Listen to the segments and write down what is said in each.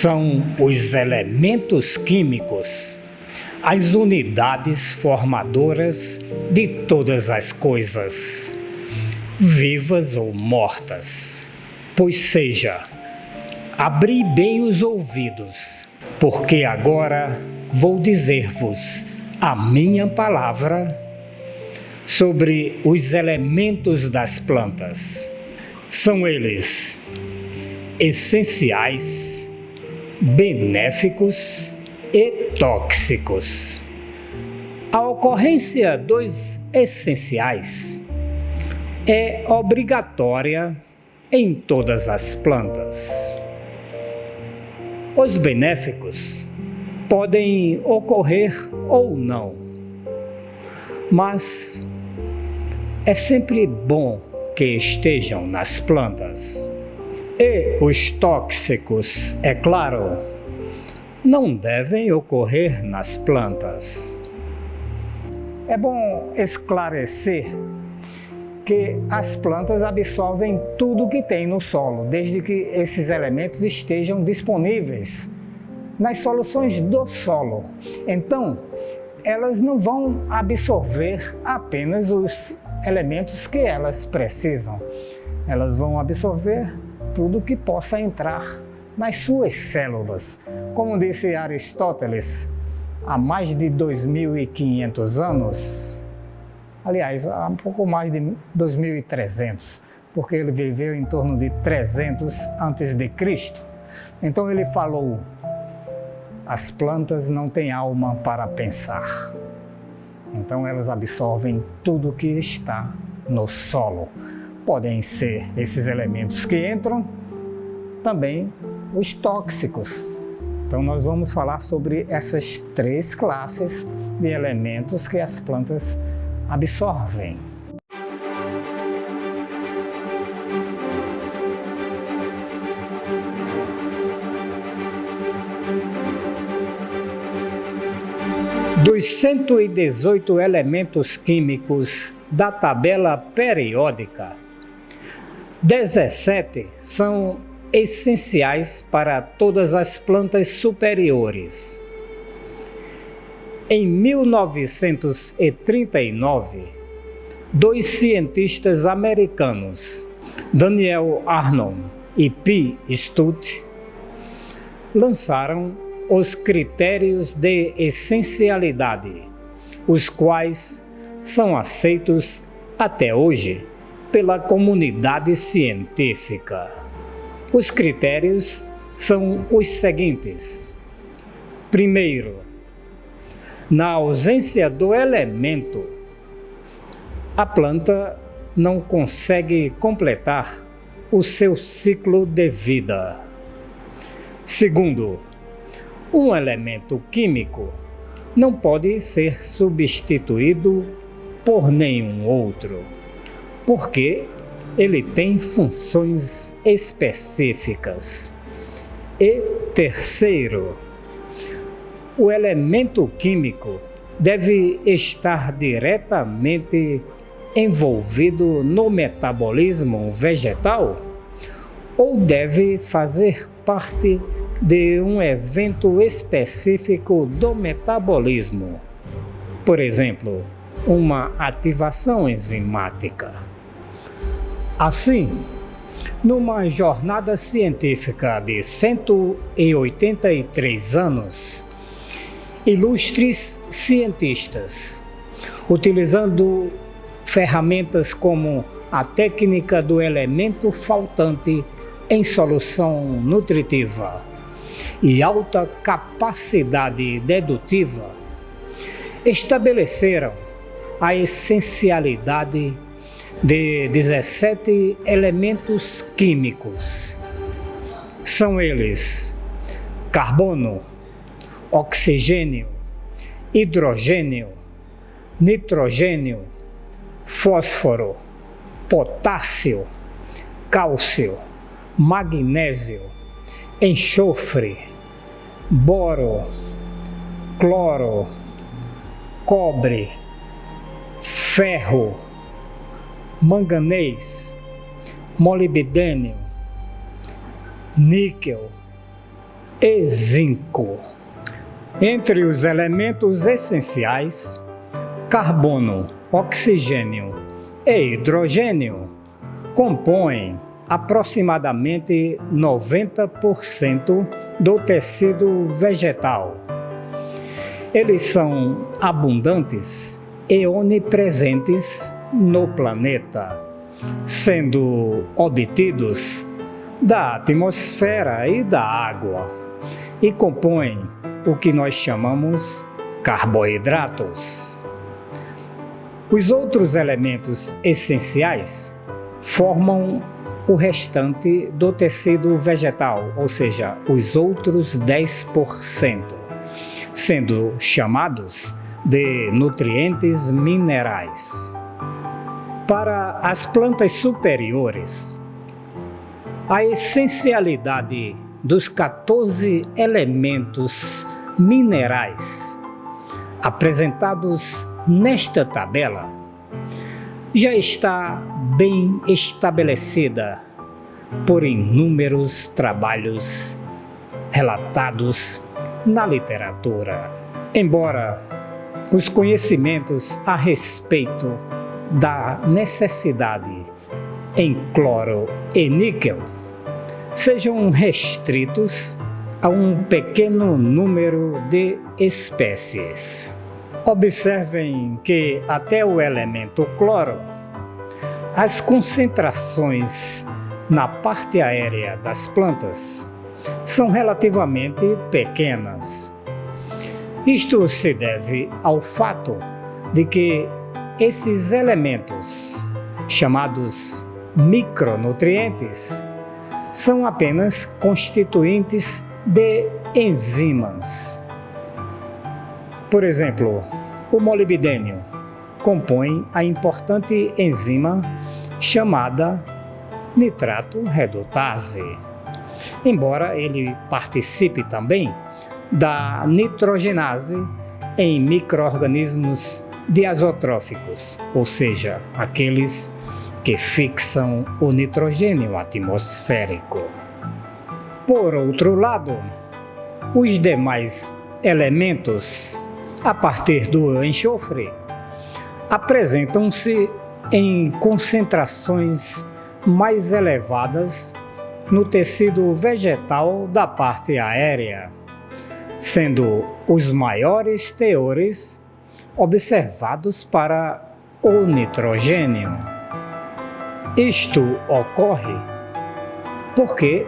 são os elementos químicos, as unidades formadoras de todas as coisas, vivas ou mortas. Pois seja, abri bem os ouvidos, porque agora vou dizer-vos a minha palavra sobre os elementos das plantas. São eles essenciais, benéficos e tóxicos. A ocorrência dos essenciais é obrigatória em todas as plantas. Os benéficos podem ocorrer ou não, mas é sempre bom que estejam nas plantas. E os tóxicos, é claro, não devem ocorrer nas plantas. É bom esclarecer que as plantas absorvem tudo que tem no solo, desde que esses elementos estejam disponíveis nas soluções do solo. Então, elas não vão absorver apenas os elementos que elas precisam. Elas vão absorver tudo que possa entrar nas suas células. Como disse Aristóteles, há mais de 2.500 anos, aliás, há um pouco mais de 2.300, porque ele viveu em torno de 300 a.C. Então ele falou: as plantas não têm alma para pensar. Então elas absorvem tudo que está no solo. Podem ser esses elementos que entram, também os tóxicos. Então nós vamos falar sobre essas três classes de elementos que as plantas absorvem. Dos 118 elementos químicos da tabela periódica, 17 são essenciais para todas as plantas superiores. Em 1939, dois cientistas americanos, Daniel Arnold e P. Stutt, lançaram os critérios de essencialidade, os quais são aceitos até hoje pela comunidade científica. Os critérios são os seguintes. Primeiro, na ausência do elemento, a planta não consegue completar o seu ciclo de vida. Segundo, um elemento químico não pode ser substituído por nenhum outro, porque ele tem funções específicas. E terceiro, o elemento químico deve estar diretamente envolvido no metabolismo vegetal ou deve fazer parte de um evento específico do metabolismo, por exemplo, uma ativação enzimática. Assim, numa jornada científica de 183 anos, ilustres cientistas, utilizando ferramentas como a técnica do elemento faltante em solução nutritiva e alta capacidade dedutiva, estabeleceram a essencialidade de 17 elementos químicos. São eles: carbono, oxigênio, hidrogênio, nitrogênio, fósforo, potássio, cálcio, magnésio, enxofre, boro, cloro, cobre, ferro, manganês, molibdênio, níquel, e zinco. Entre os elementos essenciais, carbono, oxigênio e hidrogênio compõem aproximadamente 90% do tecido vegetal. Eles são abundantes e onipresentes no planeta, sendo obtidos da atmosfera e da água, e compõem o que nós chamamos carboidratos. Os outros elementos essenciais formam o restante do tecido vegetal, ou seja, os outros 10%, sendo chamados de nutrientes minerais. Para as plantas superiores, a essencialidade dos 14 elementos minerais apresentados nesta tabela já está bem estabelecida por inúmeros trabalhos relatados na literatura. Embora os conhecimentos a respeito da necessidade em cloro e níquel sejam restritos a um pequeno número de espécies. Observem que até o elemento cloro, as concentrações na parte aérea das plantas são relativamente pequenas. Isto se deve ao fato de que esses elementos, chamados micronutrientes, são apenas constituintes de enzimas. Por exemplo, o molibdênio compõe a importante enzima chamada nitrato redutase, embora ele participe também da nitrogenase em micro-organismos diazotróficos, ou seja, aqueles que fixam o nitrogênio atmosférico. Por outro lado, os demais elementos, a partir do enxofre, apresentam-se em concentrações mais elevadas no tecido vegetal da parte aérea, sendo os maiores teores observados para o nitrogênio. Isto ocorre porque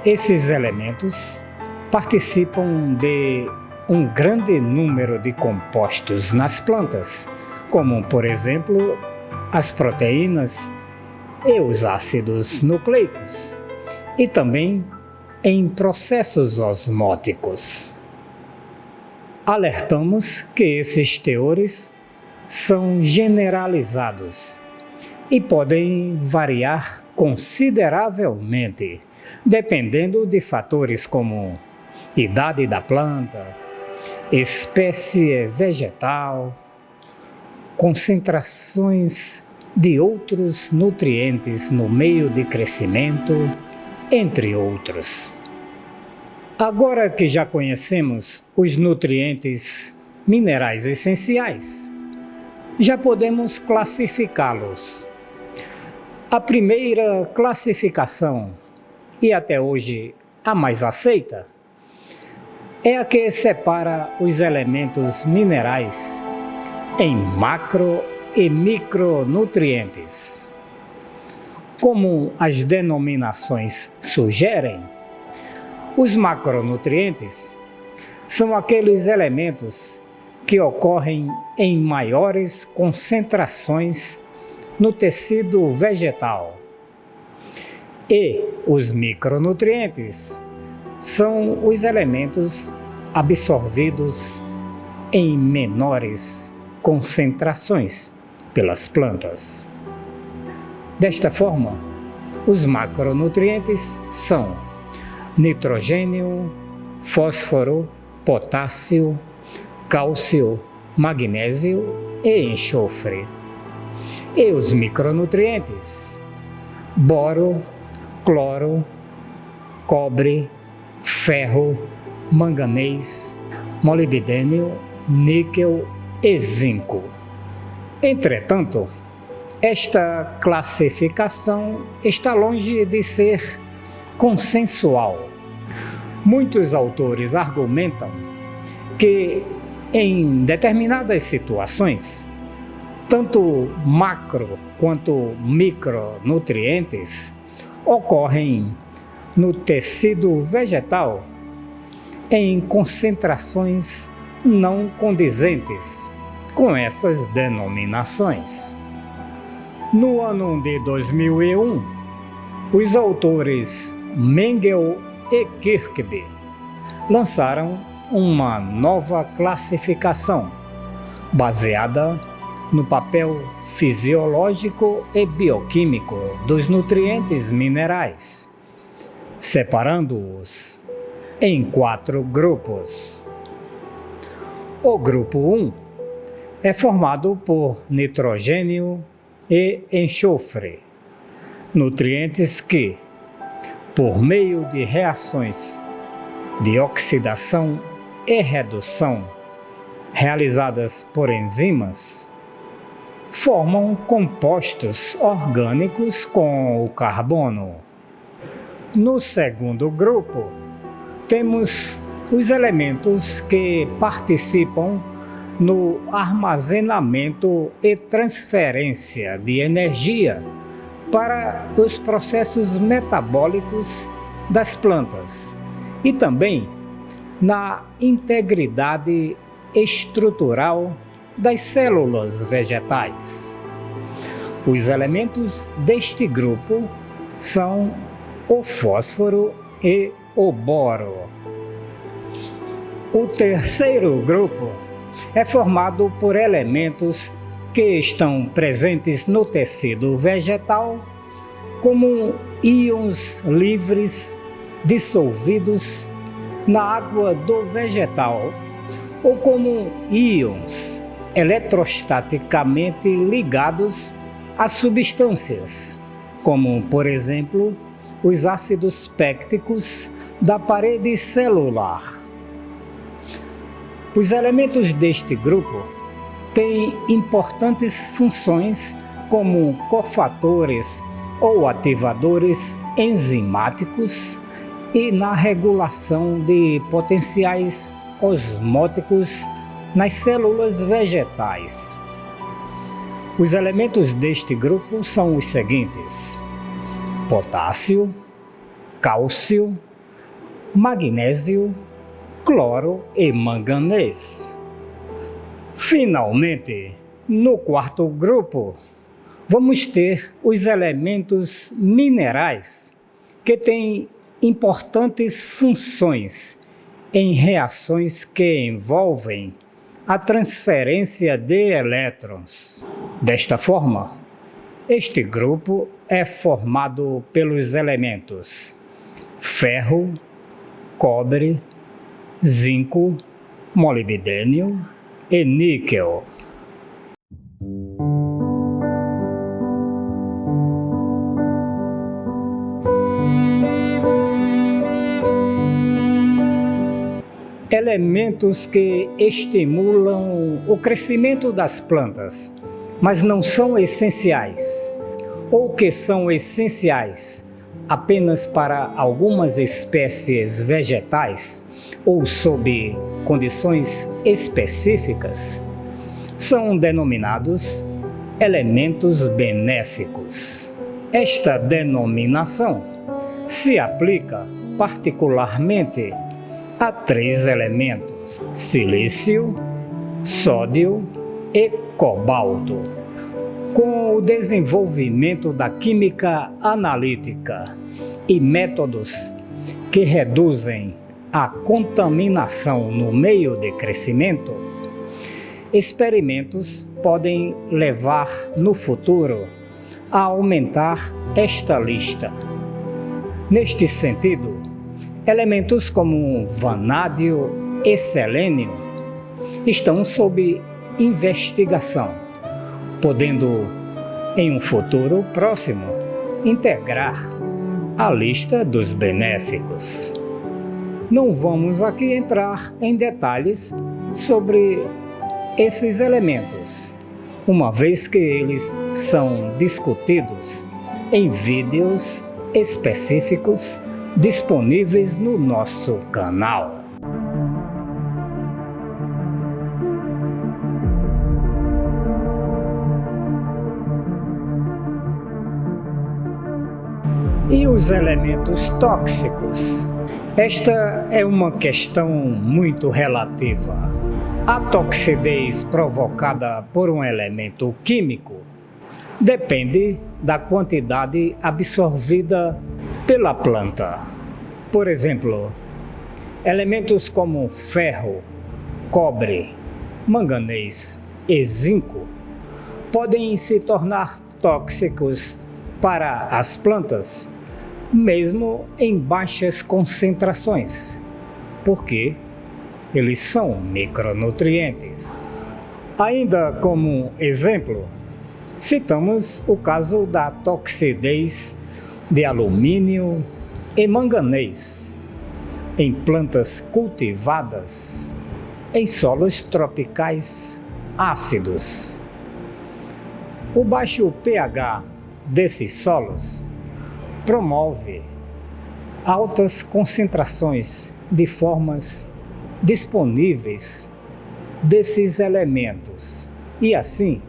esses elementos participam de um grande número de compostos nas plantas, como, por exemplo, as proteínas e os ácidos nucleicos, e também em processos osmóticos. Alertamos que esses teores são generalizados e podem variar consideravelmente, dependendo de fatores como idade da planta, espécie vegetal, concentrações de outros nutrientes no meio de crescimento, entre outros. Agora que já conhecemos os nutrientes minerais essenciais, já podemos classificá-los. A primeira classificação, e até hoje a mais aceita, é a que separa os elementos minerais em macro e micronutrientes. Como as denominações sugerem, os macronutrientes são aqueles elementos que ocorrem em maiores concentrações no tecido vegetal. E os micronutrientes são os elementos absorvidos em menores concentrações pelas plantas. Desta forma, os macronutrientes são nitrogênio, fósforo, potássio, cálcio, magnésio e enxofre. E os micronutrientes: boro, cloro, cobre, ferro, manganês, molibdênio, níquel e zinco. Entretanto, esta classificação está longe de ser consensual. Muitos autores argumentam que, em determinadas situações, tanto macro quanto micronutrientes ocorrem no tecido vegetal em concentrações não condizentes com essas denominações. No ano de 2001, os autores Mengel e Kirkby lançaram uma nova classificação baseada no papel fisiológico e bioquímico dos nutrientes minerais, separando-os em 4 grupos. O grupo 1 é formado por nitrogênio e enxofre, nutrientes que, por meio de reações de oxidação e redução realizadas por enzimas, formam compostos orgânicos com o carbono. No segundo grupo, temos os elementos que participam no armazenamento e transferência de energia para os processos metabólicos das plantas e também na integridade estrutural das células vegetais. Os elementos deste grupo são o fósforo e o boro. O terceiro grupo é formado por elementos que estão presentes no tecido vegetal como íons livres dissolvidos na água do vegetal ou como íons eletrostaticamente ligados a substâncias, como, por exemplo, os ácidos pépticos da parede celular. Os elementos deste grupo têm importantes funções como cofatores ou ativadores enzimáticos e na regulação de potenciais osmóticos nas células vegetais. Os elementos deste grupo são os seguintes: potássio, cálcio, magnésio, cloro e manganês. Finalmente, no quarto grupo, vamos ter os elementos minerais que têm importantes funções em reações que envolvem a transferência de elétrons. Desta forma, este grupo é formado pelos elementos ferro, cobre, zinco, molibdênio e níquel. Elementos que estimulam o crescimento das plantas, mas não são essenciais, ou que são essenciais apenas para algumas espécies vegetais ou sob condições específicas, são denominados elementos benéficos. Esta denominação se aplica particularmente a 3 elementos: silício, sódio e cobalto. Com o desenvolvimento da química analítica e métodos que reduzem a contaminação no meio de crescimento, experimentos podem levar no futuro a aumentar esta lista. Neste sentido, elementos como vanádio e selênio estão sob investigação, podendo, em um futuro próximo, integrar a lista dos benéficos. Não vamos aqui entrar em detalhes sobre esses elementos, uma vez que eles são discutidos em vídeos específicos disponíveis no nosso canal. E os elementos tóxicos? Esta é uma questão muito relativa. A toxidez provocada por um elemento químico depende da quantidade absorvida pela planta. Por exemplo, elementos como ferro, cobre, manganês e zinco podem se tornar tóxicos para as plantas, mesmo em baixas concentrações, porque eles são micronutrientes. Ainda como exemplo, citamos o caso da toxidez de alumínio e manganês em plantas cultivadas em solos tropicais ácidos. O baixo pH desses solos promove altas concentrações de formas disponíveis desses elementos e, assim,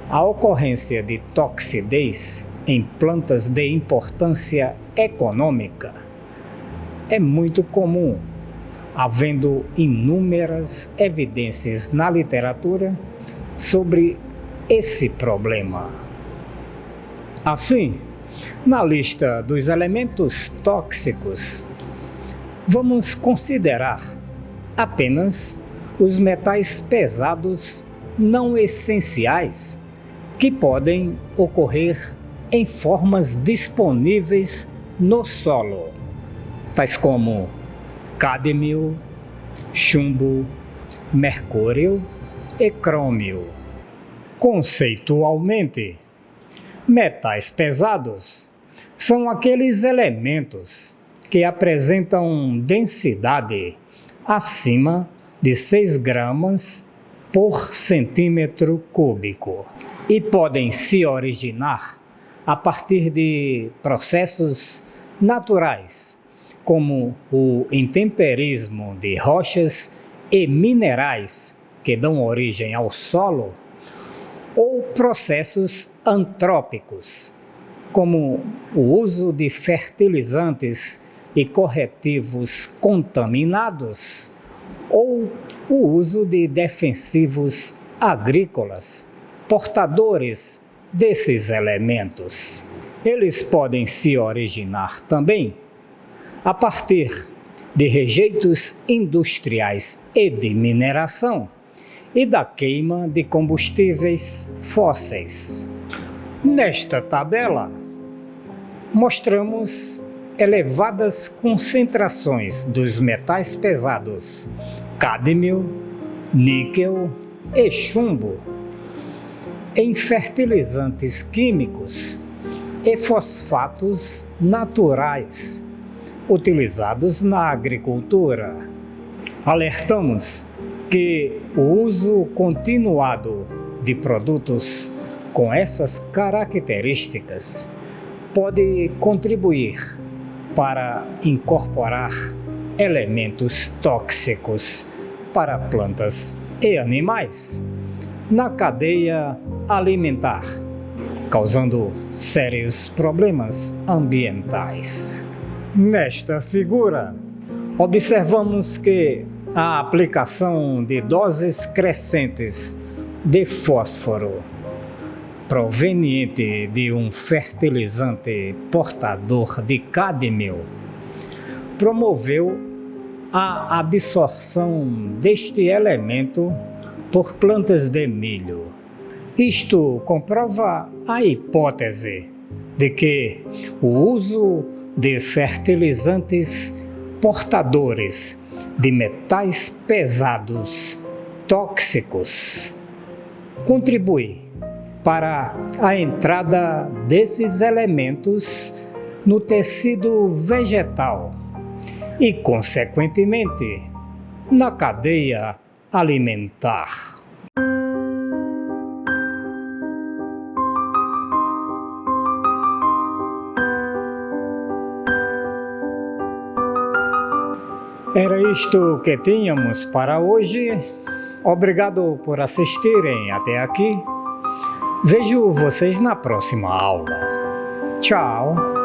a ocorrência de toxidez em plantas de importância econômica é muito comum, havendo inúmeras evidências na literatura sobre esse problema. Assim, na lista dos elementos tóxicos, vamos considerar apenas os metais pesados não essenciais que podem ocorrer em formas disponíveis no solo, tais como cádmio, chumbo, mercúrio e crômio. Conceitualmente, metais pesados são aqueles elementos que apresentam densidade acima de 6 gramas por centímetro cúbico e podem se originar a partir de processos naturais, como o intemperismo de rochas e minerais que dão origem ao solo, ou processos antrópicos, como o uso de fertilizantes e corretivos contaminados, ou o uso de defensivos agrícolas, portadores desses elementos. Eles podem se originar também a partir de rejeitos industriais e de mineração e da queima de combustíveis fósseis. Nesta tabela, mostramos elevadas concentrações dos metais pesados cádmio, níquel e chumbo em fertilizantes químicos e fosfatos naturais utilizados na agricultura. Alertamos que o uso continuado de produtos com essas características pode contribuir para incorporar elementos tóxicos para plantas e animais na cadeia alimentar, causando sérios problemas ambientais. Nesta figura, observamos que a aplicação de doses crescentes de fósforo proveniente de um fertilizante portador de cádmio promoveu a absorção deste elemento por plantas de milho. Isto comprova a hipótese de que o uso de fertilizantes portadores de metais pesados tóxicos contribui para a entrada desses elementos no tecido vegetal e, consequentemente, na cadeia alimentar. Era isto que tínhamos para hoje. Obrigado por assistirem até aqui. Vejo vocês na próxima aula. Tchau!